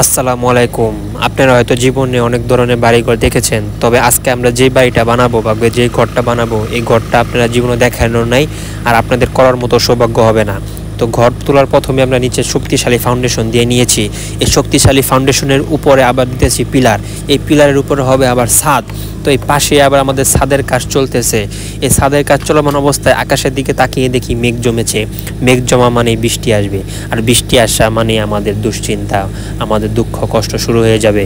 আসসালামু আলাইকুম। আপনারা হয়তো জীবনে অনেক ধরনের বাড়িঘর দেখেছেন, তবে আজকে আমরা যে বাড়িটা বানাবো বা যে ঘরটা বানাবো, এই ঘরটা আপনারা জীবনে দেখানোর নাই, আর আপনাদের করার মতো সৌভাগ্য হবে না। তো ঘর তোলার প্রথমে আমরা নিচে শক্তিশালী ফাউন্ডেশন দিয়ে নিয়েছি। এই শক্তিশালী ফাউন্ডেশনের উপরে আবার দিতেছি পিলার। এই পিলারের উপরে হবে আবার ছাদ। তো এই পাশে আবার আমাদের ছাদের কাজ চলতেছে। এই ছাদের কাজ চলমান অবস্থায় আকাশের দিকে তাকিয়ে দেখি মেঘ জমেছে। মেঘ জমা মানে বৃষ্টি আসবে, আর বৃষ্টি আসা মানে আমাদের দুশ্চিন্তা, আমাদের দুঃখ কষ্ট শুরু হয়ে যাবে।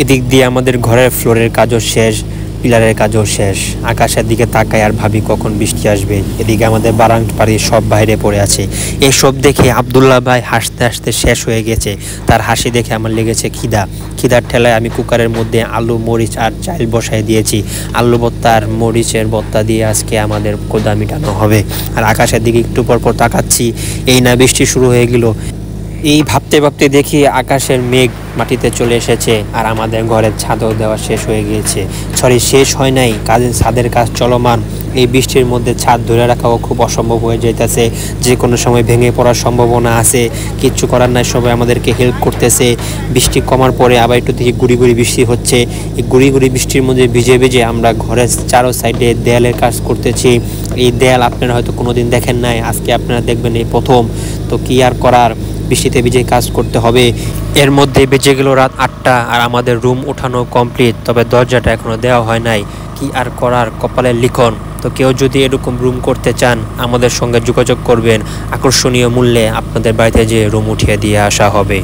এদিক দিয়ে আমাদের ঘরের ফ্লোরের কাজও শেষ, পিলারের কাজও শেষ। আকাশের দিকে তাকাই আর ভাবি কখন বৃষ্টি আসবে। এদিকে আমাদের বারাং বাড়ির সব বাইরে পড়ে আছে। এসব দেখে আবদুল্লাহ ভাই হাসতে হাসতে শেষ হয়ে গেছে। তার হাসি দেখে আমার লেগেছে খিদার ঠেলায় আমি কুকারের মধ্যে আলু মরিচ আর চাল বসাই দিয়েছি। আলু ভর্তা আর মরিচের ভর্তা দিয়ে আজকে আমাদের ক্ষুধা মিটানো হবে। আর আকাশের দিকে একটু পরপর তাকাচ্ছি, এই না বৃষ্টি শুরু হয়ে গেল। এই ভাবতে ভাবতে দেখি আকাশের মেঘ মাটিতে চলে এসেছে, আর আমাদের ঘরের ছাদও দেওয়া শেষ হয়ে গিয়েছে। শেষ হয় নাই, ছাদের কাজ চলমান। এই বৃষ্টির মধ্যে ছাদ ধরে রাখাও খুব অসম্ভব হয়ে যাইতেছে। যে কোনো সময় ভেঙে পড়ার সম্ভাবনা আছে। কিচ্ছু করার নাই, সবাই আমাদেরকে হেল্প করতেছে। বৃষ্টি কমার পরে আবার একটু দেখি গুড়ি গুড়ি বৃষ্টি হচ্ছে। এই গুড়ি গুড়ি বৃষ্টির মধ্যে ভিজে ভিজে আমরা ঘরের চারো সাইডে দেয়ালের কাজ করতেছি। এই দেয়াল আপনারা হয়তো কোনোদিন দেখেন নাই, আজকে আপনারা দেখবেন এই প্রথম। তো কি আর করার, বৃষ্টিতে ভিজে কাজ করতে হবে। এর মধ্যে বেজে গেল রাত 8টা, আর আমাদের রুম ওঠানো কমপ্লিট, তবে দরজাটা এখনো দেওয়া হয় নাই। কি আর করার, কপালের লিখন। তো কেউ যদি এরকম রুম করতে চান আমাদের সঙ্গে যোগাযোগ করবেন। আকর্ষণীয় মূল্যে আপনাদের বাড়িতে যে রুম উঠিয়ে দিয়ে আসা হবে।